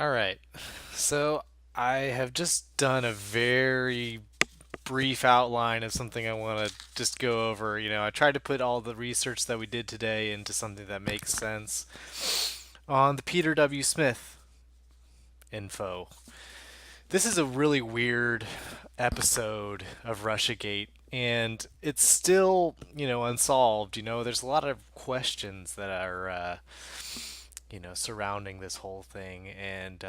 All right. So I have just done a very brief outline of something I want to just go over. I tried to put all the research that we did today into something that makes sense on the Peter W. Smith info. This is a really weird episode of Russiagate, and it's still, unsolved. There's a lot of questions that are, surrounding this whole thing, and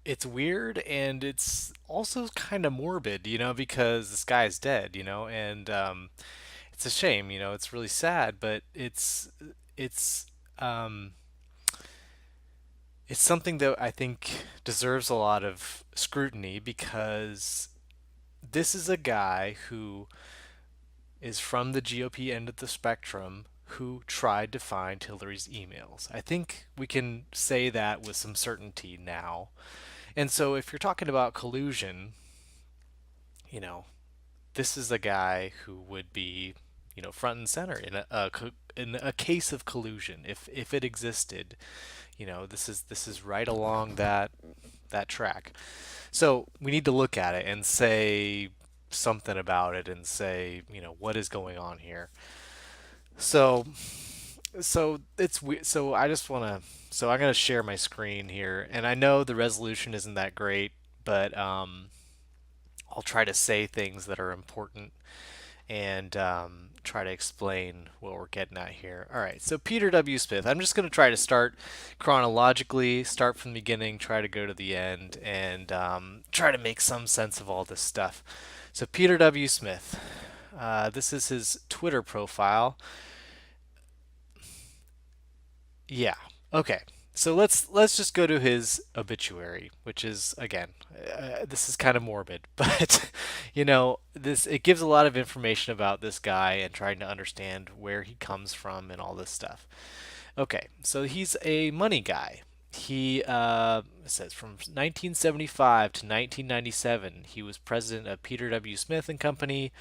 it's weird and it's also kind of morbid, because this guy is dead, and it's a shame, it's really sad, but it's um, it's something that I think deserves a lot of scrutiny because this is a guy who is from the GOP end of the spectrum who tried to find Hillary's emails. I think we can say that with some certainty now. And so if you're talking about collusion, you know, this is a guy who would be, front and center in a case of collusion if it existed. This is right along that track. So we need to look at it and say something about it and say, what is going on here. So so I just want to so I'm going to share my screen here, and I know the resolution isn't that great, but I'll try to say things that are important and try to explain what we're getting at here. All right, so Peter W. Smith. I'm just going to try to start chronologically, start from the beginning, try to go to the end, and try to make some sense of all this stuff. So Peter W. Smith. This is his Twitter profile. Yeah. Okay. So let's just go to his obituary, which is again, this is kind of morbid, but this it gives a lot of information about this guy and trying to understand where he comes from and all this stuff. Okay, so he's a money guy. He it says from 1975 to 1997, he was president of Peter W. Smith and Company,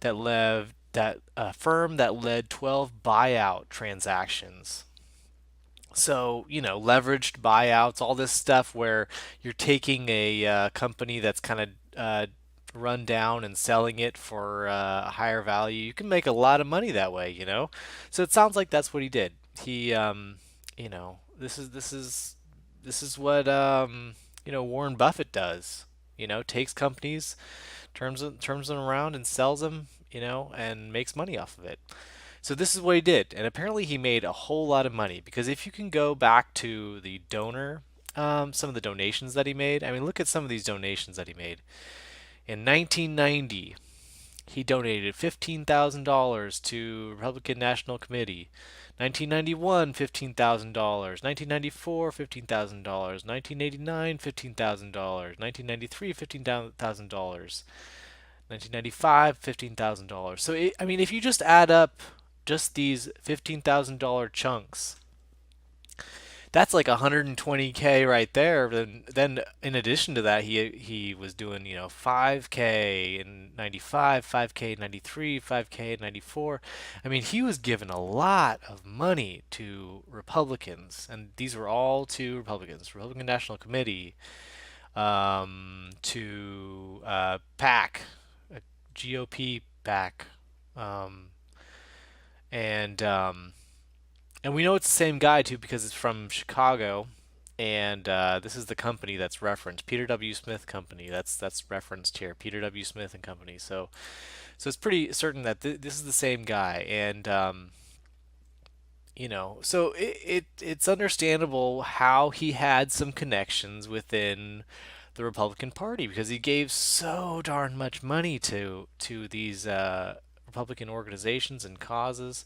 that led that firm that led 12 buyout transactions. So, leveraged buyouts, all this stuff where you're taking a company that's kind of run down and selling it for a higher value. You can make a lot of money that way. So it sounds like that's what he did. He, this is what Warren Buffett does. Takes companies, turns them around and sells them. And makes money off of it. So this is what he did, and apparently he made a whole lot of money because if you can go back to the donor, some of the donations that he made. I mean, look at some of these donations that he made. In 1990, he donated $15,000 to Republican National Committee. 1991, $15,000. 1994, $15,000. 1989, $15,000. 1993, $15,000. 1995, $15,000. So I mean, if you just add up just these $15,000 chunks, that's like 120K right there. Then in addition to that, he was doing 5K in 95, 5K in 93, 5K in 94. I mean, he was giving a lot of money to Republicans, and these were all to Republicans, Republican National Committee, to PAC, GOP PAC, um, and we know it's the same guy too because it's from Chicago, and this is the company that's referenced, Peter W. Smith Company. That's referenced here, Peter W. Smith and Company. So it's pretty certain that this is the same guy, and so it's understandable how he had some connections within the Republican Party because he gave so darn much money to these Republican organizations and causes.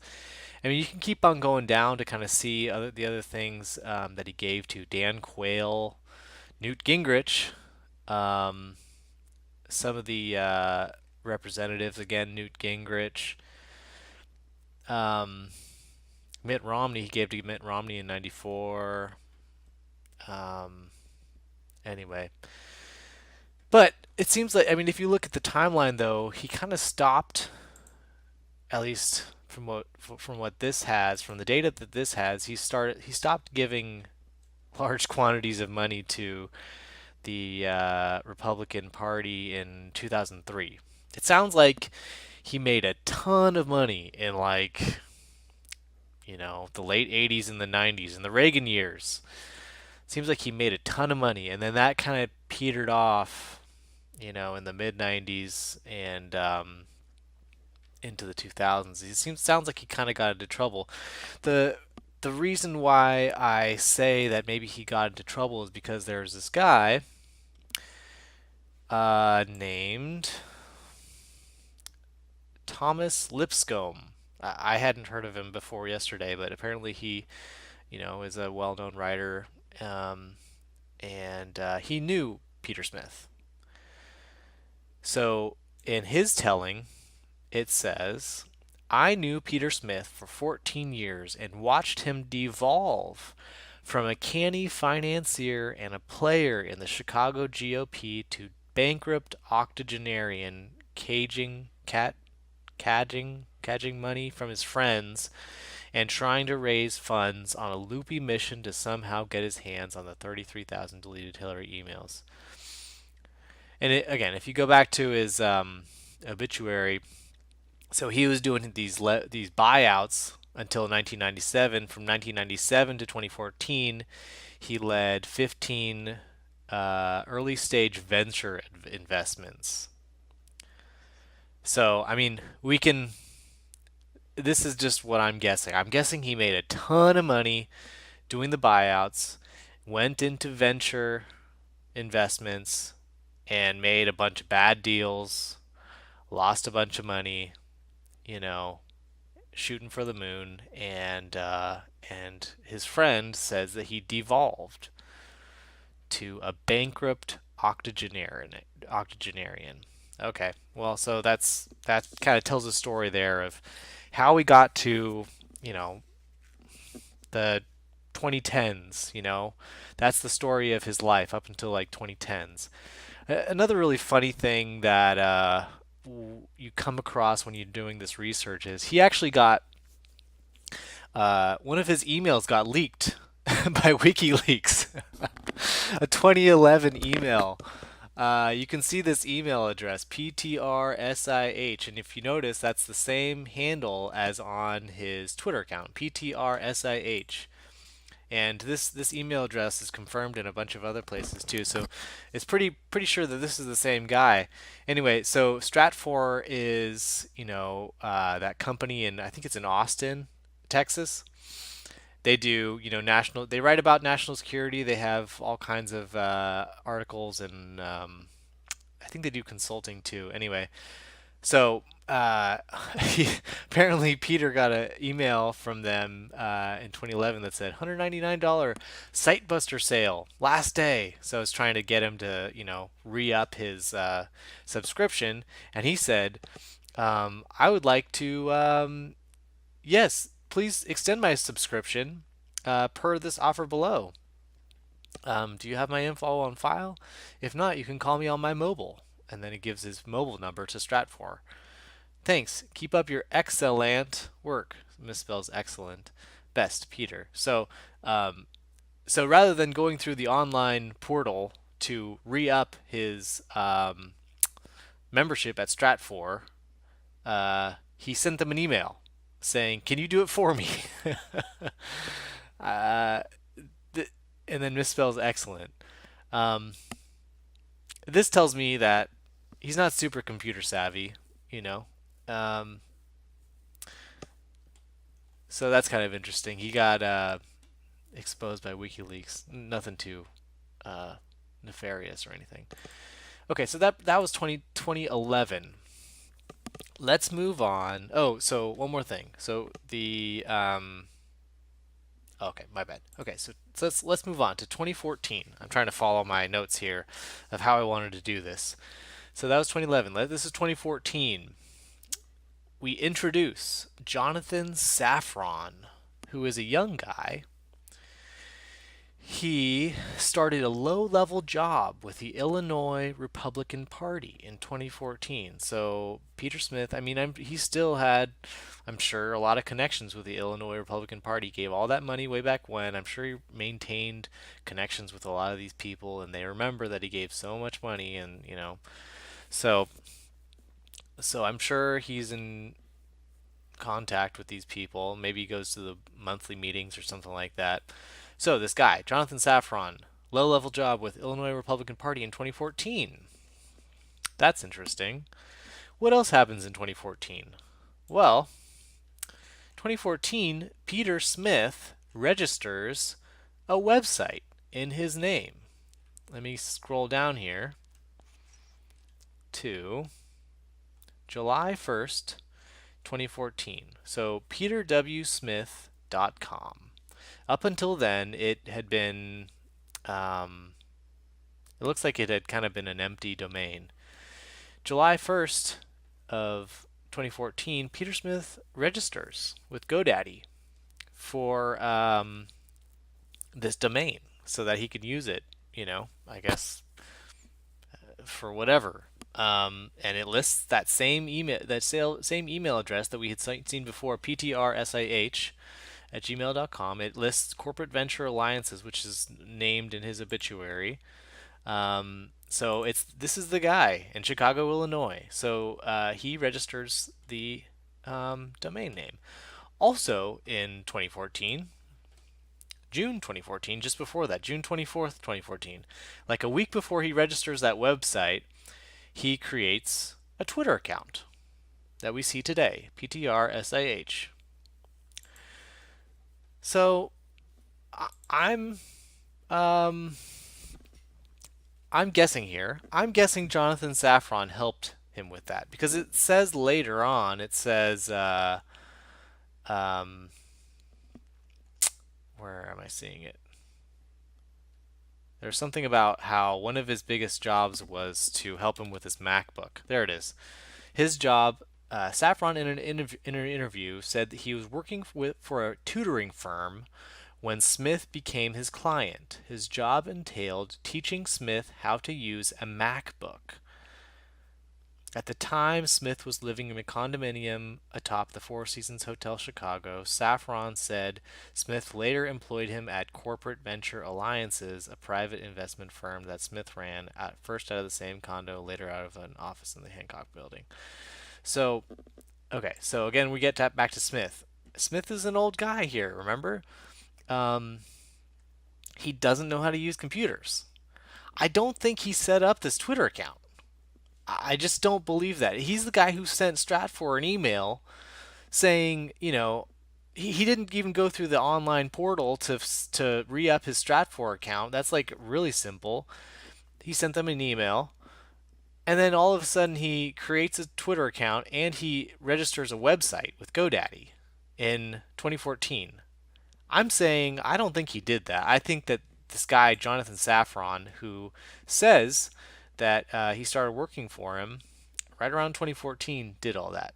I mean, you can keep on going down to kind of see the other things that he gave to Dan Quayle, Newt Gingrich, um, some of the representatives, again, Newt Gingrich, um, Mitt Romney. He gave to Mitt Romney in '94. Um, anyway, but it seems like, I mean, if you look at the timeline, though, he kind of stopped, at least from what this has, from the data that this has, he stopped giving large quantities of money to the Republican Party in 2003. It sounds like he made a ton of money in like, the late 80s and the 90s and the Reagan years. Seems like he made a ton of money, and then that kind of petered off, in the mid 90s and into the 2000s. Sounds like he kind of got into trouble. The the reason why I say that maybe he got into trouble is because there's this guy named Thomas Lipscomb. I hadn't heard of him before yesterday, but apparently he, is a well-known writer, and he knew Peter Smith. So in his telling, it says, I knew Peter Smith for 14 years and watched him devolve from a canny financier and a player in the Chicago GOP to bankrupt octogenarian cadging money from his friends and trying to raise funds on a loopy mission to somehow get his hands on the 33,000 deleted Hillary emails. And again, if you go back to his obituary, so he was doing these buyouts until 1997. From 1997 to 2014, he led 15 early stage venture investments. So, I mean, we can. This is just what I'm guessing. I'm guessing he made a ton of money doing the buyouts, went into venture investments, and made a bunch of bad deals, lost a bunch of money, you know, shooting for the moon, and his friend says that he devolved to a bankrupt octogenarian. Okay, well, so that kind of tells a story there of how we got to, you know, the 2010s. That's the story of his life up until like 2010s. Another really funny thing that you come across when you're doing this research is he actually got one of his emails got leaked by WikiLeaks, a 2011 email. You can see this email address, PTRSIH, and if you notice, that's the same handle as on his Twitter account, PTRSIH. And this email address is confirmed in a bunch of other places too, so it's pretty sure that this is the same guy. Anyway, so Stratfor is that company, and I think it's in Austin, Texas. They do national. They write about national security. They have all kinds of articles, and I think they do consulting too. Anyway, so apparently Peter got an email from them in 2011 that said $199 Sitebuster sale last day. So I was trying to get him to re-up his subscription, and he said, I would like to yes, please extend my subscription per this offer below. Do you have my info on file? If not, you can call me on my mobile. And then he gives his mobile number to Stratfor. Thanks. Keep up your excellent work. Misspells excellent. Best, Peter. So rather than going through the online portal to re-up his membership at Stratfor, he sent them an email saying, "Can you do it for me?" uh, and then misspells excellent. Um, this tells me that he's not super computer savvy, you know. Um, so that's kind of interesting. He got exposed by WikiLeaks. Nothing too uh, nefarious or anything. Okay, so that was 2011. Let's move on. Oh, so one more thing. So the okay, my bad. Okay, so let's move on to 2014. I'm trying to follow my notes here of how I wanted to do this. So that was 2011. This is 2014. We introduce Jonathan Safran, who is a young guy. He started a low-level job with the Illinois Republican Party in 2014. So Peter Smith, I mean, he still had, I'm sure, a lot of connections with the Illinois Republican Party. He gave all that money way back when. I'm sure he maintained connections with a lot of these people, and they remember that he gave so much money, and so I'm sure he's in contact with these people. Maybe he goes to the monthly meetings or something like that. So this guy, Jonathan Safran, low-level job with Illinois Republican Party in 2014. That's interesting. What else happens in 2014? Well, 2014, Peter Smith registers a website in his name. Let me scroll down here to July 1st, 2014. So peterwsmith.com. Up until then, it had been, it looks like it had kind of been an empty domain. July 1st of 2014, Peter Smith registers with GoDaddy for this domain so that he could use it, I guess for whatever. And it lists that same email, same email address that we had seen before, ptrsih@gmail.com. It lists Corporate Venture Alliances, which is named in his obituary. So this is the guy in Chicago, Illinois. So he registers the domain name. Also in 2014, June 2014, just before that, June 24th, 2014, like a week before he registers that website, he creates a Twitter account that we see today, PTRSIH. So I'm um, I'm guessing here. I'm guessing Jonathan Safran helped him with that because it says later on. It says, um, where am I seeing it? There's something about how one of his biggest jobs was to help him with his MacBook. There it is. His job. Safran in an interview said that he was working for a tutoring firm when Smith became his client. His job entailed teaching Smith how to use a MacBook. At the time, Smith was living in a condominium atop the Four Seasons Hotel Chicago. Safran said Smith later employed him at Corporate Venture Alliances, a private investment firm that Smith ran, at first out of the same condo, later out of an office in the Hancock Building. So, okay, so again, we get back to Smith. Smith is an old guy here, remember? Um, he doesn't know how to use computers. I don't think he set up this Twitter account. I just don't believe that. He's the guy who sent Stratfor an email saying, he didn't even go through the online portal to re-up his Stratfor account. That's like really simple. He sent them an email, and then all of a sudden he creates a Twitter account and he registers a website with GoDaddy in 2014. I'm saying I don't think he did that. I think that this guy, Jonathan Safran, who says that he started working for him right around 2014, did all that.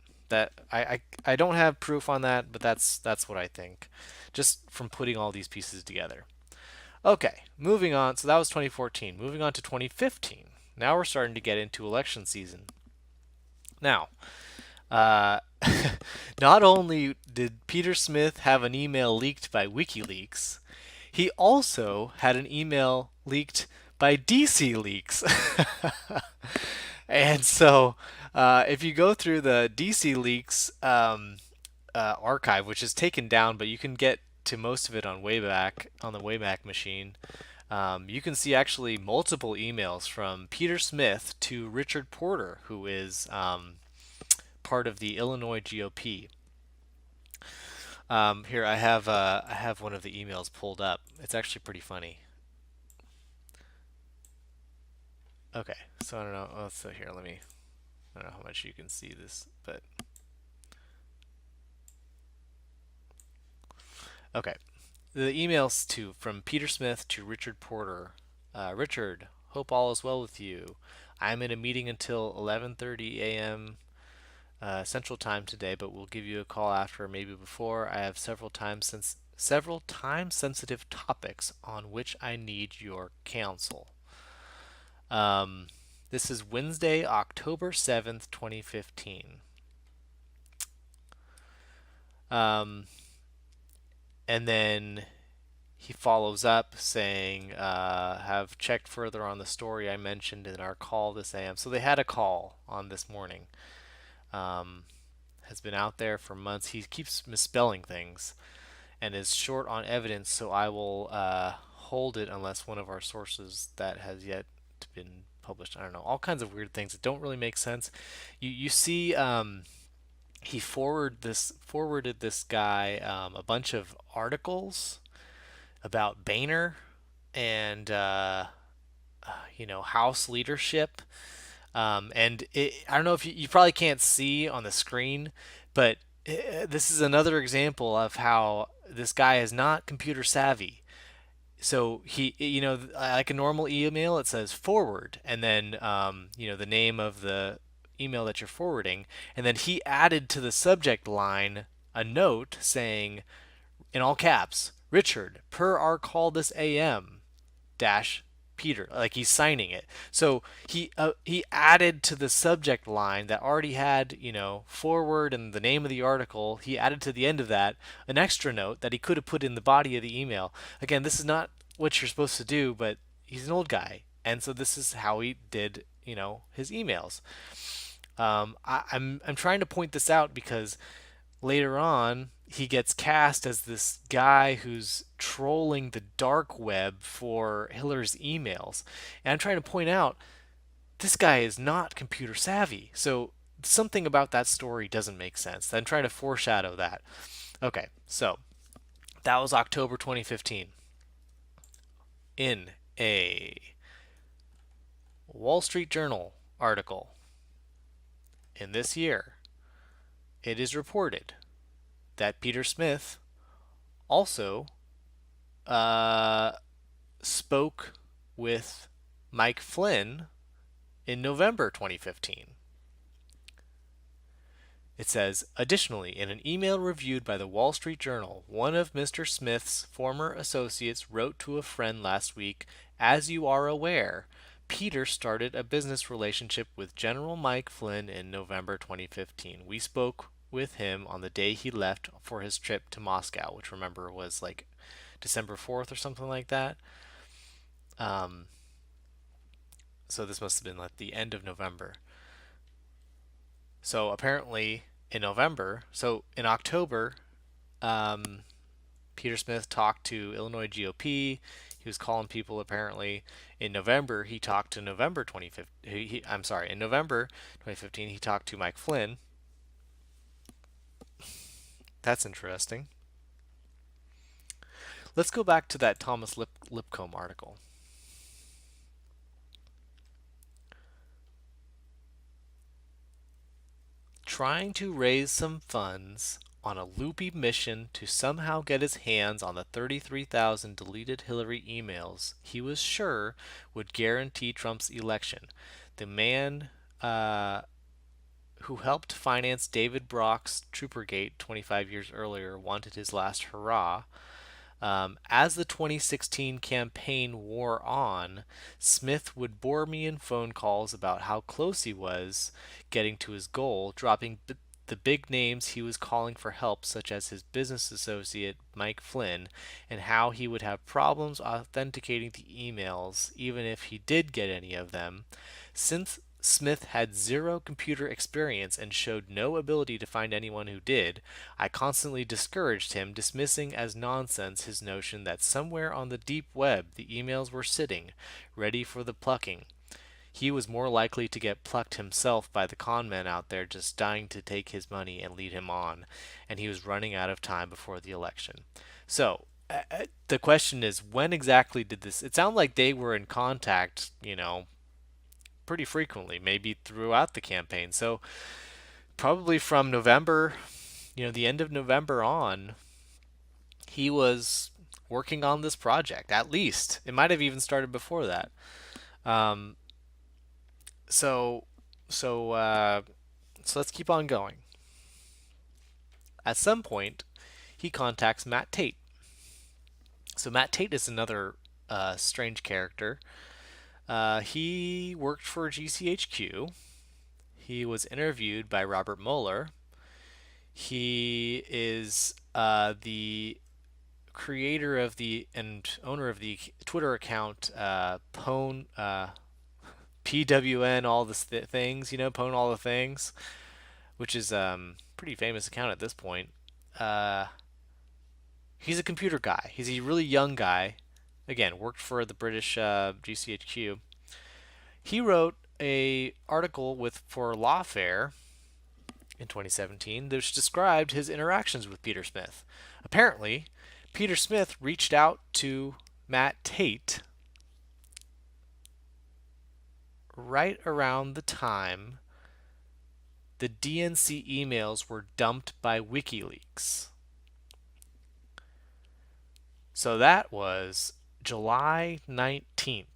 I don't have proof on that, but that's what I think, just from putting all these pieces together. Okay, moving on. So that was 2014. Moving on to 2015. Now we're starting to get into election season. Now, uh, not only did Peter Smith have an email leaked by WikiLeaks, he also had an email leaked by DC Leaks. And so, if you go through the DC Leaks archive, which is taken down, but you can get to most of it on Wayback on the Wayback Machine, you can see actually multiple emails from Peter Smith to Richard Porter, who is part of the Illinois GOP. Here I have one of the emails pulled up. It's actually pretty funny. Okay, so I don't know. Oh, so here, I don't know how much you can see this, but okay. The emails to from Peter Smith to Richard Porter. Richard, hope all is well with you. I'm in a meeting until 11:30 a.m. Central Time today, but we'll give you a call after, maybe before. I have several times several time-sensitive topics on which I need your counsel. Um, this is Wednesday, October 7th, 2015. Um, and then he follows up saying, have checked further on the story I mentioned in our call this AM. So they had a call on this morning. Um, has been out there for months. He keeps misspelling things and is short on evidence, so I will hold it unless one of our sources that has yet been published. I don't know, all kinds of weird things that don't really make sense. You see, he forwarded this guy a bunch of articles about Boehner and House leadership. I don't know if you probably can't see on the screen, but this is another example of how this guy is not computer savvy. So like a normal email, it says forward, and then the name of the email that you're forwarding, and then he added to the subject line a note saying, in all caps, Richard, per our call this AM dash Peter, like he's signing it. So he added to the subject line that already had forward and the name of the article. He added to the end of that an extra note that he could have put in the body of the email. Again, this is not what you're supposed to do, but he's an old guy, and so this is how he did his emails. I'm trying to point this out because later on he gets cast as this guy who's trolling the dark web for Hiller's emails. And I'm trying to point out this guy is not computer savvy. So something about that story doesn't make sense. I'm trying to foreshadow that. Okay, so that was October 2015. In a Wall Street Journal article in this year, it is reported that Peter Smith also uh, spoke with Mike Flynn in November 2015. It says, additionally, in an email reviewed by the Wall Street Journal, one of Mr. Smith's former associates wrote to a friend last week, as you are aware, Peter started a business relationship with General Mike Flynn in November 2015. We spoke with him on the day he left for his trip to Moscow, which remember was like December 4th or something like that. Um, so this must have been like the end of November. So apparently in November, so in October, um, Peter Smith talked to Illinois GOP. He was calling people apparently. In November, he talked to November 2015. I'm sorry, in November 2015, he talked to Mike Flynn. That's interesting. Let's go back to that Thomas Lipcomb article. Trying to raise some funds on a loopy mission to somehow get his hands on the 33,000 deleted Hillary emails he was sure would guarantee Trump's election. The man who helped finance David Brock's Troopergate 25 years earlier wanted his last hurrah. As the 2016 campaign wore on, Smith would bore me in phone calls about how close he was getting to his goal, dropping the big names he was calling for help, such as his business associate Mike Flynn, and how he would have problems authenticating the emails even if he did get any of them. Since Smith had zero computer experience and showed no ability to find anyone who did, I constantly discouraged him, dismissing as nonsense his notion that somewhere on the deep web the emails were sitting, ready for the plucking. He was more likely to get plucked himself by the con men out there just dying to take his money and lead him on, and he was running out of time before the election. So, the question is, when exactly did this? It sounded like they were in contact, pretty frequently, maybe throughout the campaign. So probably from November, the end of November on, he was working on this project. At least it might have even started before that. Um, so so so let's keep on going. At some point, he contacts Matt Tate. So Matt Tate is another strange character. He worked for GCHQ. He was interviewed by Robert Mueller. He is the creator of the and owner of the Twitter account Pwn PWN all the things, Pwn all the things, which is pretty famous account at this point. Uh, he's a computer guy. He's a really young guy. Again, worked for the British GCHQ. He wrote a article for Lawfare in 2017, which described his interactions with Peter Smith. Apparently, Peter Smith reached out to Matt Tate right around the time the DNC emails were dumped by WikiLeaks. So that was July 19th.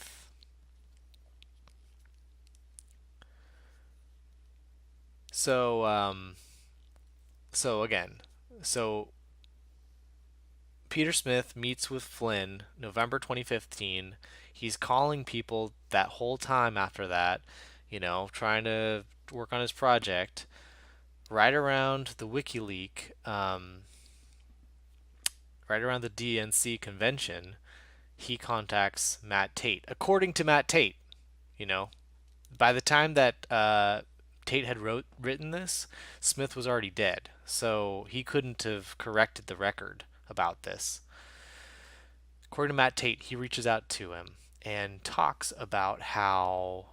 So, so again, so Peter Smith meets with Flynn November 2015. He's calling people that whole time after that, trying to work on his project. Right around the right around the DNC convention, he contacts Matt Tate. According to Matt Tate, you know, by the time that Tate had written this, Smith was already dead, so he couldn't have corrected the record about this. According to Matt Tate, he reaches out to him and talks about how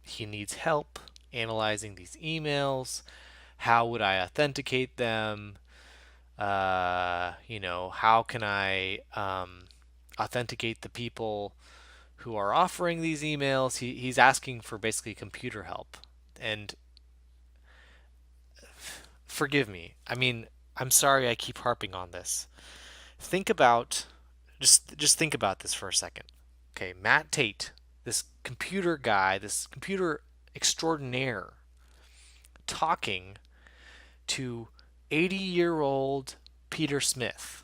he needs help analyzing these emails. How would I authenticate them? How can I authenticate the people who are offering these emails? He's asking for basically computer help. And forgive me. I mean, I'm sorry I keep harping on this. Think about just think about this for a second. Okay, Matt Tate, this computer guy, this computer extraordinaire, talking to 80-year-old Peter Smith,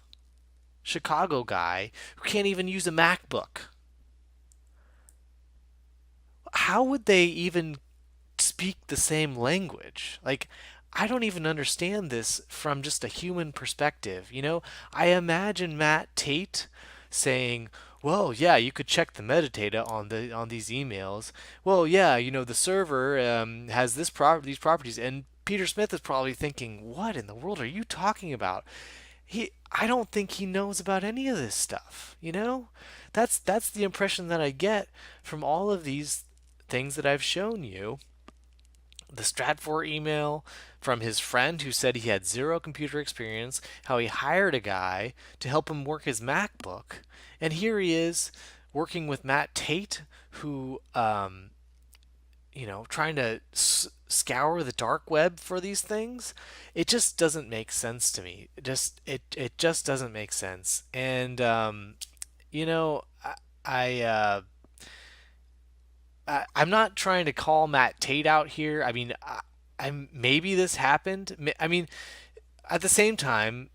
Chicago guy who can't even use a MacBook. How would they even speak the same language? Like, I don't even understand this from just a human perspective. I imagine Matt Tate saying, "Well, yeah, you could check the metadata on these emails. Well, yeah, the server has these properties." And Peter Smith is probably thinking, "What in the world are you talking about?" I don't think he knows about any of this stuff. That's the impression that I get from all of these things that I've shown you. The Stratfor email from his friend who said he had zero computer experience, how he hired a guy to help him work his MacBook, and here he is working with Matt Tate, who trying to scour the dark web for these things. It just doesn't make sense to me. It just doesn't make sense. And you know, I I'm not trying to call Matt Tate out here. I mean, maybe this happened. I mean, at the same time,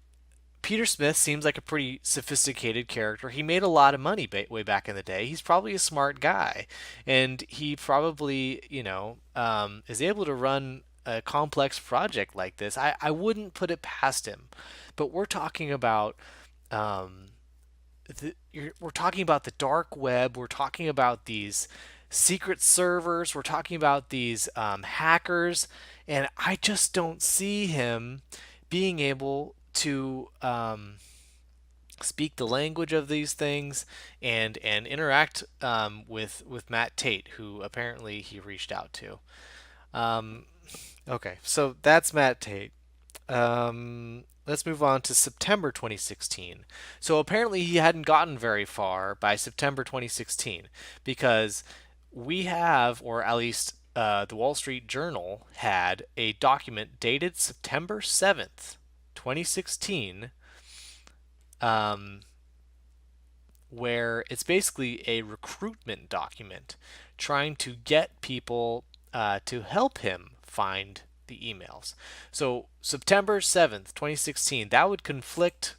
Peter Smith seems like a pretty sophisticated character. He made a lot of money way back in the day. He's probably a smart guy, and he probably, is able to run a complex project like this. I wouldn't put it past him, but um, we're talking about the dark web. We're talking about these secret servers. We're talking about these hackers, and I just don't see him being able to speak the language of these things and interact with Matt Tate, who apparently he reached out to. Um, okay, so that's Matt Tate. Let's move on to September 2016. So apparently he hadn't gotten very far by September 2016 because we have, or at least the Wall Street Journal had a document dated September 7th, 2016, um, where it's basically a recruitment document trying to get people to help him find the emails. So September 7th, 2016, that would conflict.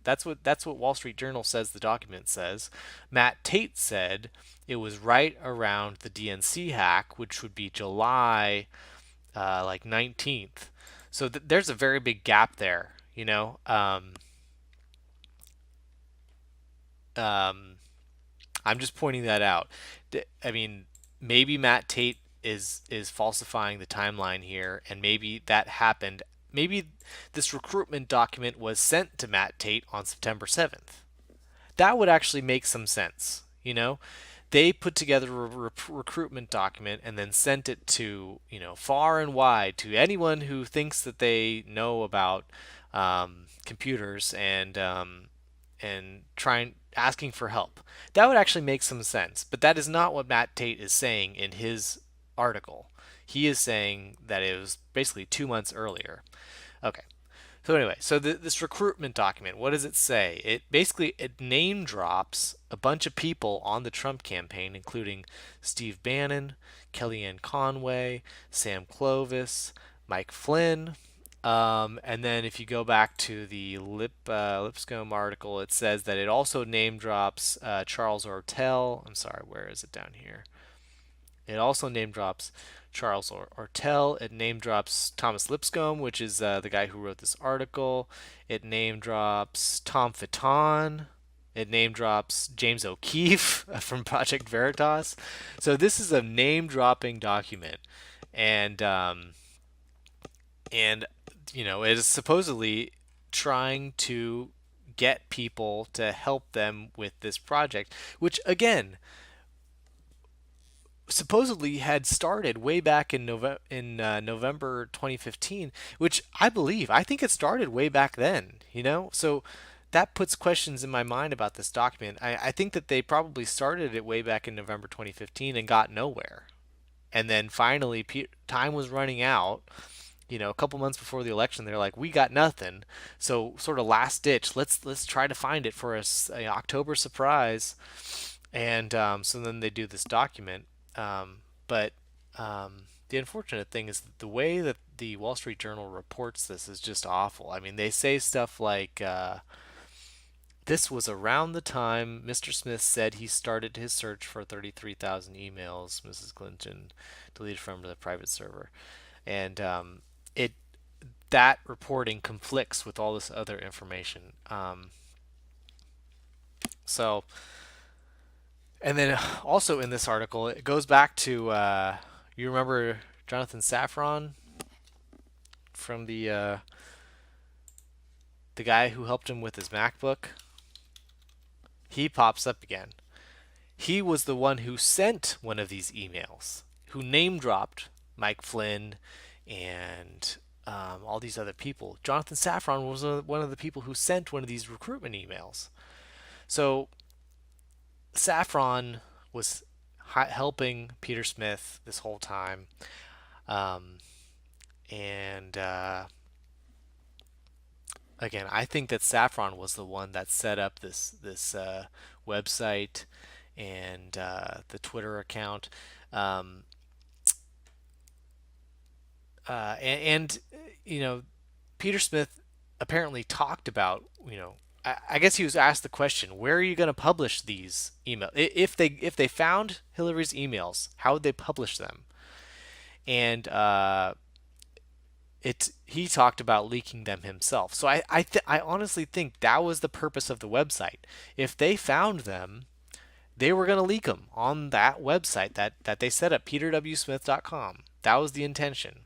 That's what Wall Street Journal says the document says. Matt Tate said it was right around the DNC hack, which would be July like 19th. So there's a very big gap there. Um, I'm just pointing that out. I mean, maybe Matt Tate is falsifying the timeline here, and maybe that happened. Maybe this recruitment document was sent to Matt Tate on September 7th. That would actually make some sense. They put together a recruitment document and then sent it to far and wide to anyone who thinks that they know about computers and trying asking for help. That would actually make some sense, but that is not what Matt Tate is saying in his article. He is saying that it was basically 2 months earlier. Okay. So anyway, this recruitment document, what does it say? It name drops a bunch of people on the Trump campaign, including Steve Bannon, Kellyanne Conway, Sam Clovis, Mike Flynn. And then if you go back to the Lipscomb article, it says that it also name drops Charles Ortel. I'm sorry, where is it down here? It also name drops Charles Ortel. It name drops Thomas Lipscomb, which is the guy who wrote this article. It name drops Tom Fitton. It name drops James O'Keefe from Project Veritas. So this is a name dropping document, and and it is supposedly trying to get people to help them with this project, which again supposedly had started way back in November 2015, which I think it started way back then. So that puts questions in my mind about this document. I think that they probably started it way back in November 2015 and got nowhere, and then finally time was running out. A couple months before the election, they're like, we got nothing. So sort of last ditch, let's try to find it for a October surprise. And so then they do this document. But the unfortunate thing is that the way that the Wall Street Journal reports this is just awful. I mean, they say stuff like, this was around the time Mr. Smith said he started his search for 33,000 emails Mrs. Clinton deleted from the private server. And it that reporting conflicts with all this other information. So And then also in this article, it goes back to you remember Jonathan Safran from the guy who helped him with his MacBook. He pops up again. He was the one who sent one of these emails, who name dropped Mike Flynn and all these other people. Jonathan Safran was one of the people who sent one of these recruitment emails. So Saffron was helping Peter Smith this whole time, um, and again, I think that Saffron was the one that set up this website and the Twitter account, um, and Peter Smith apparently talked about I guess he was asked the question, where are you going to publish these emails? If they found Hillary's emails, how would they publish them? And he talked about leaking them himself. So I honestly think that was the purpose of the website. If they found them, they were going to leak them on that website that they set up, peterwsmith.com. That was the intention.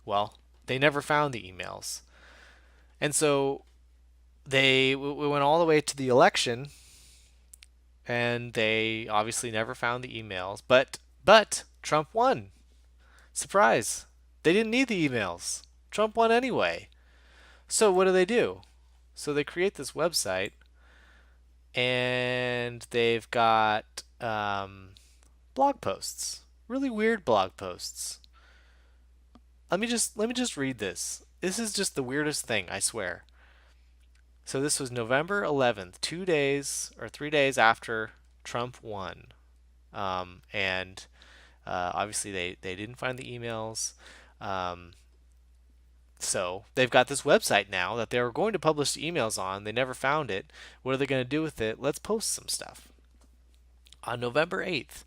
Well, they never found the emails. And so we went all the way to the election, and they obviously never found the emails. But Trump won. Surprise! They didn't need the emails. Trump won anyway. So what do? So they create this website, and they've got blog posts, really weird blog posts. Let me just read this. This is just the weirdest thing, I swear. So this was November 11th, 2 days or 3 days after Trump won. And Obviously, they didn't find the emails. Um, so they've got this website now that they were going to publish the emails on. They never found it. What are they going to do with it? Let's post some stuff. On November 8th,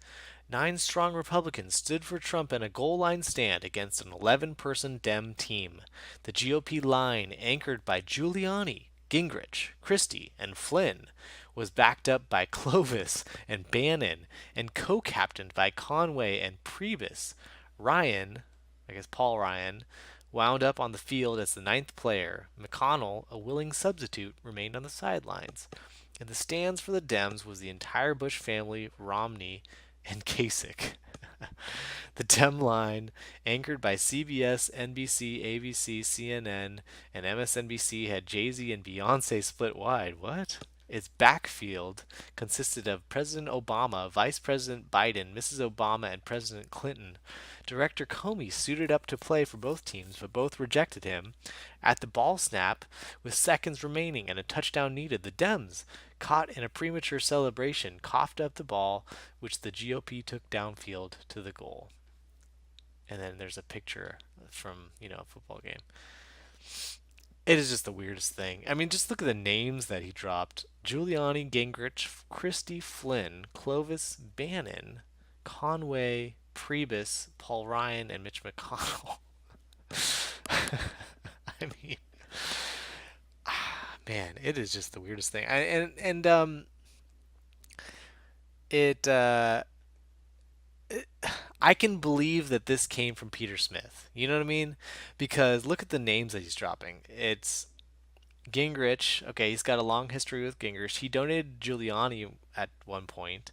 9 strong Republicans stood for Trump in a goal line stand against an 11-person Dem team. The GOP line, anchored by Giuliani, Gingrich, Christie, and Flynn, was backed up by Clovis and Bannon and co-captained by Conway and Priebus. Ryan, I guess Paul Ryan, wound up on the field as the ninth player. McConnell, a willing substitute, remained on the sidelines. In the stands for the Dems was the entire Bush family, Romney, and Kasich. The Dem line, anchored by CBS, NBC, ABC, CNN, and MSNBC, had Jay-Z and Beyonce split wide. What? Its backfield consisted of President Obama, Vice President Biden, Mrs. Obama, and President Clinton. Director Comey suited up to play for both teams, but both rejected him. At the ball snap, with seconds remaining and a touchdown needed, the Dems, caught in a premature celebration, coughed up the ball, which the GOP took downfield to the goal. And then there's a picture from, a football game. It is just the weirdest thing. I mean, just look at the names that he dropped: Giuliani, Gingrich, Christie, Flynn, Clovis, Bannon, Conway, Priebus, Paul Ryan, and Mitch McConnell. I mean, man, it is just the weirdest thing. It I can believe that this came from Peter Smith. You know what I mean? Because look at the names that he's dropping. It's Gingrich. Okay, he's got a long history with Gingrich. He donated Giuliani at one point.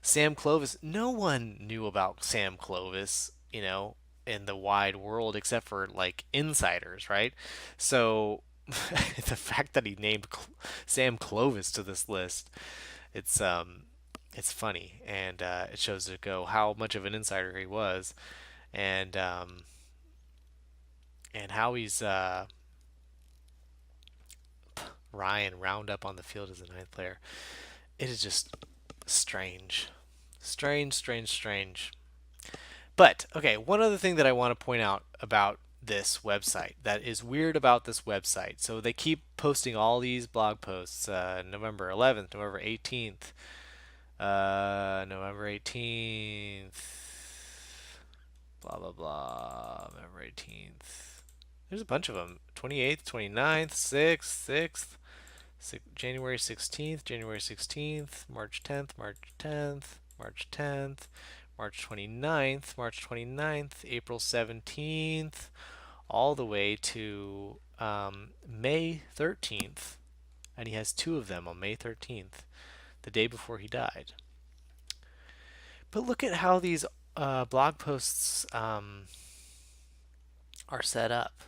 Sam Clovis. No one knew about Sam Clovis, in the wide world except for like insiders, right? So the fact that he named Sam Clovis to this list, it's it's funny, and it shows to go how much of an insider he was, and how he's Ryan round up on the field as a ninth player. It is just strange, strange, strange, strange. But okay, one other thing that I want to point out about this website that is weird about this website. So they keep posting all these blog posts. November 11th, November 18th, November 18th, blah blah blah. November 18th. There's a bunch of them. 28th, 29th, 6th, January 16th, January 16th, March 10th, March 10th, March 10th, March 29th, March 29th, April 17th, all the way to May 13th. And he has two of them on May 13th, the day before he died. But look at how these blog posts are set up.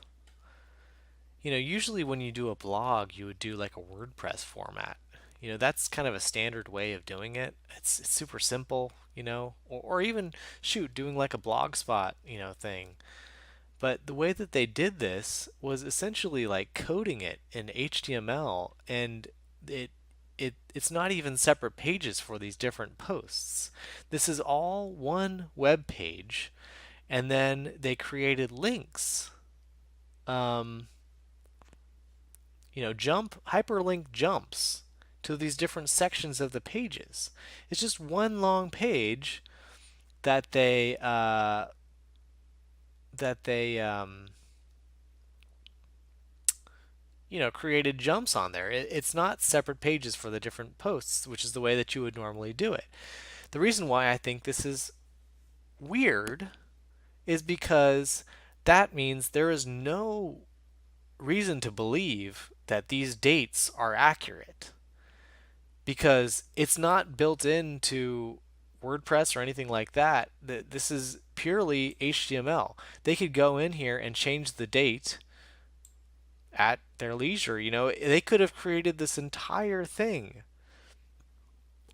Usually when you do a blog, you would do like a WordPress format. That's kind of a standard way of doing it. It's super simple, or even shoot, doing like a blogspot, thing. But the way that they did this was essentially like coding it in HTML, and it's not even separate pages for these different posts. This is all one web page, and then they created links. Hyperlink jumps to these different sections of the pages. It's just one long page that they created jumps on there. It's not separate pages for the different posts, which is the way that you would normally do it. The reason why I think this is weird is because that means there is no reason to believe that these dates are accurate, because it's not built into WordPress or anything like that. This is purely HTML. They could go in here and change the date at their leisure. They could have created this entire thing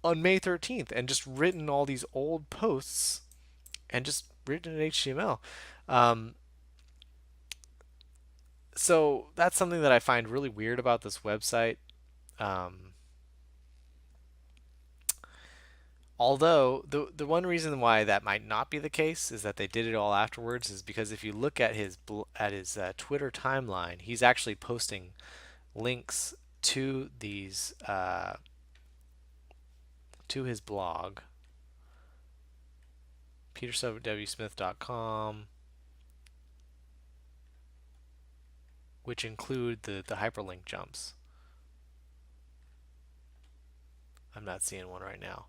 on May 13th and just written all these old posts and just written in HTML. So that's something that I find really weird about this website. Although the one reason why that might not be the case is that they did it all afterwards is because if you look at his Twitter timeline, he's actually posting links to these to his blog, peterwsmith.com, which include the hyperlink jumps. I'm not seeing one right now.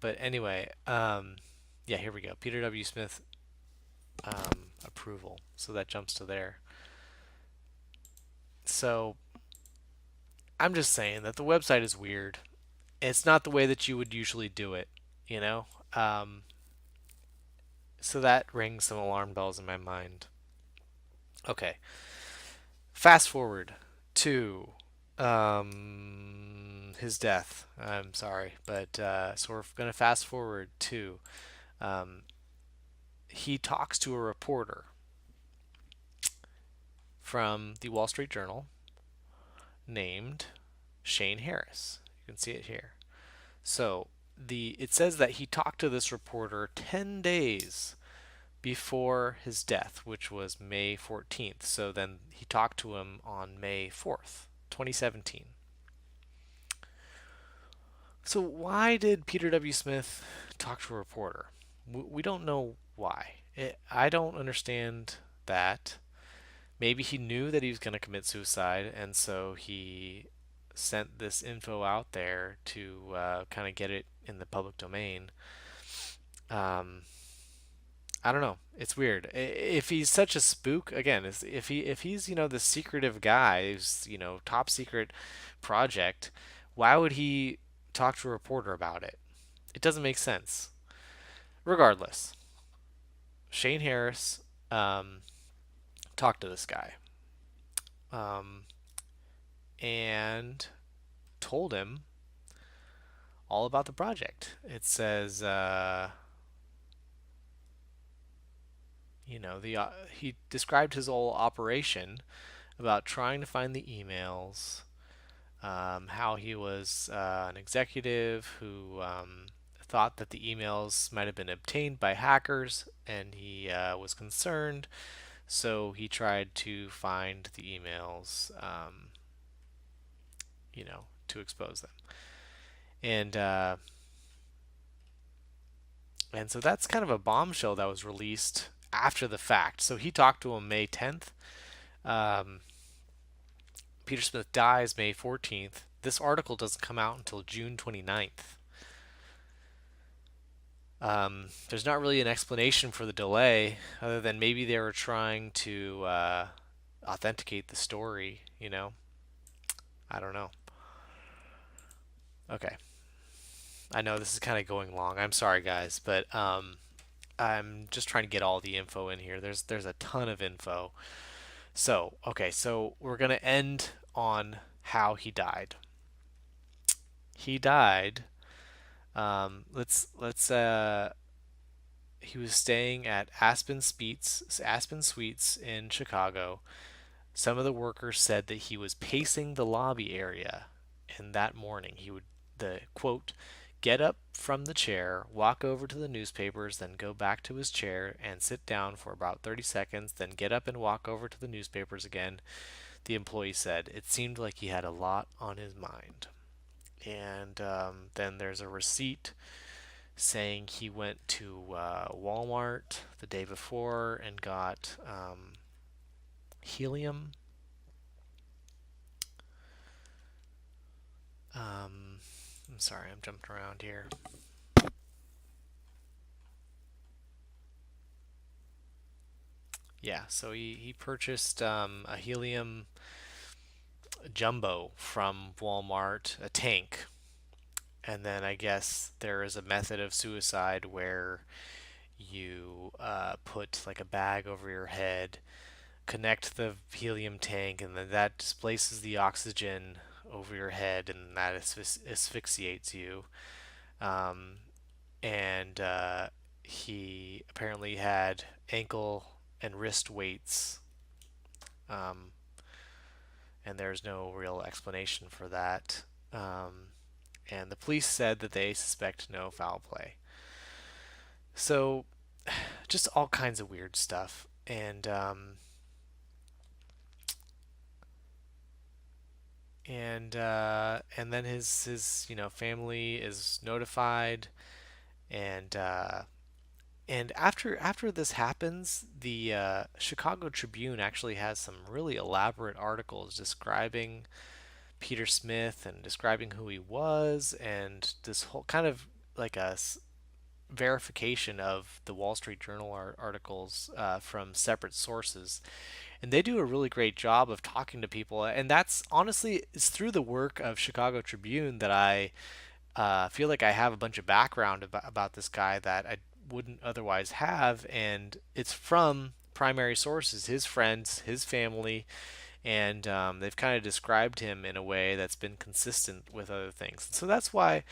But anyway, yeah, here we go. Peter W. Smith approval. So that jumps to there. So I'm just saying that the website is weird. It's not the way that you would usually do it, you know? So that rings some alarm bells in my mind. Okay. Fast forward to his death. I'm sorry, but so we're going to fast forward to um, he talks to a reporter from the Wall Street Journal named Shane Harris. You can see it here. So it says that he talked to this reporter 10 days before his death, which was May 14th. So then he talked to him on May 4th, 2017. So why did Peter W. Smith talk to a reporter? We don't know why. I don't understand that. Maybe he knew that he was going to commit suicide, and so he sent this info out there to kind of get it in the public domain. Um, I don't know. It's weird. If he's such a spook, again, if he's the secretive guy, who's top secret project, why would he talk to a reporter about it? It doesn't make sense. Regardless, Shane Harris talked to this guy um, and told him all about the project. It says, he described his whole operation about trying to find the emails, how he was an executive who thought that the emails might have been obtained by hackers, and he was concerned, so he tried to find the emails, to expose them. And and so that's kind of a bombshell that was released after the fact. So he talked to him May 10th. Um, Peter Smith dies May 14th. This article doesn't come out until June 29th. There's not really an explanation for the delay other than maybe they were trying to authenticate the story, I don't know. Okay. I know this is kind of going long. I'm sorry, guys, but I'm just trying to get all the info in here. There's a ton of info. So, okay, so we're going to end on how he died. He died. Let's he was staying at Aspen Suites in Chicago. Some of the workers said that he was pacing the lobby area, and that morning he would, the quote, get up from the chair, walk over to the newspapers, then go back to his chair and sit down for about 30 seconds, then get up and walk over to the newspapers again. The employee said it seemed like he had a lot on his mind. And then there's a receipt saying he went to Walmart the day before and got helium. I'm sorry, I'm jumping around here. Yeah, so he purchased a helium jumbo from Walmart, a tank. And then I guess there is a method of suicide where you put like a bag over your head, connect the helium tank, and then that displaces the oxygen over your head, and that asphyxiates you. Um, and he apparently had ankle and wrist weights, um, and there's no real explanation for that. and the police said that they suspect no foul play. So, just all kinds of weird stuff. And then his family is notified, and after this happens, the Chicago Tribune actually has some really elaborate articles describing Peter Smith and describing who he was, and this whole kind of like verification of the Wall Street Journal articles from separate sources. And they do a really great job of talking to people. And that's honestly, it's through the work of Chicago Tribune that I feel like I have a bunch of background about this guy that I wouldn't otherwise have. And it's from primary sources, his friends, his family, and they've kind of described him in a way that's been consistent with other things. So that's why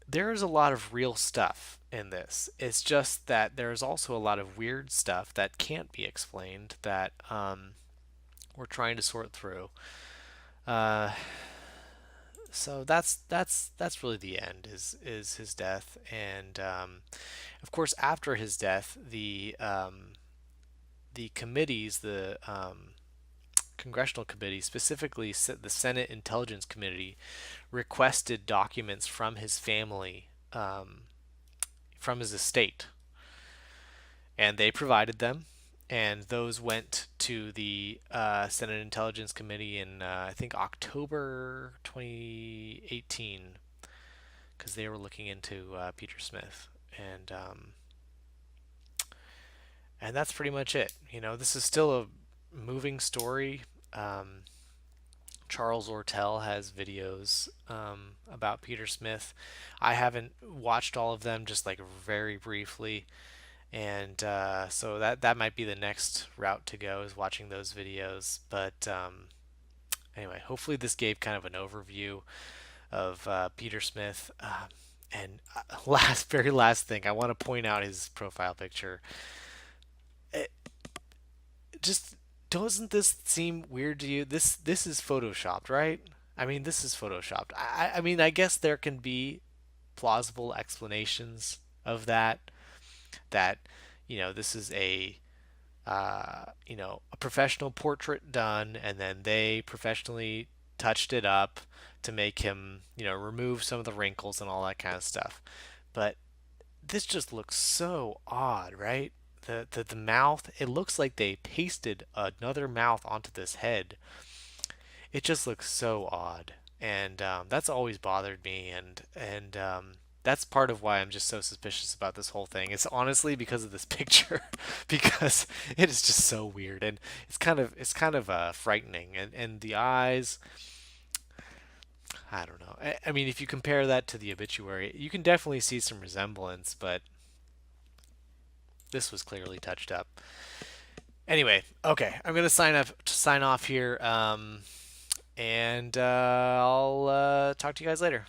there's a lot of real stuff in this. It's just that there's also a lot of weird stuff that can't be explained that we're trying to sort through. Uh, so that's really the end is his death, and of course after his death, the committees, the congressional committee, specifically the Senate Intelligence Committee, requested documents from his family, from his estate, and they provided them. And those went to the Senate Intelligence Committee in I think October 2018, because they were looking into Peter Smith, and and that's pretty much it. This is still a moving story. Um, Charles Ortel has videos about Peter Smith. I haven't watched all of them, just like very briefly, and so that might be the next route to go, is watching those videos. But anyway, hopefully this gave kind of an overview of Peter Smith. And very last thing, I want to point out his profile picture. It just doesn't this seem weird to you? This is photoshopped, right? I mean, this is photoshopped. I mean, I guess there can be plausible explanations of that. That this is a professional portrait done, and then they professionally touched it up to make him, remove some of the wrinkles and all that kind of stuff. But this just looks so odd, right? The mouth, it looks like they pasted another mouth onto this head. It just looks so odd, and that's always bothered me, and that's part of why I'm just so suspicious about this whole thing. It's honestly because of this picture, because it is just so weird, and it's kind of frightening, and the eyes. I don't know. I mean, if you compare that to the obituary, you can definitely see some resemblance, but this was clearly touched up. Anyway, okay, I'm gonna sign off here, and I'll talk to you guys later.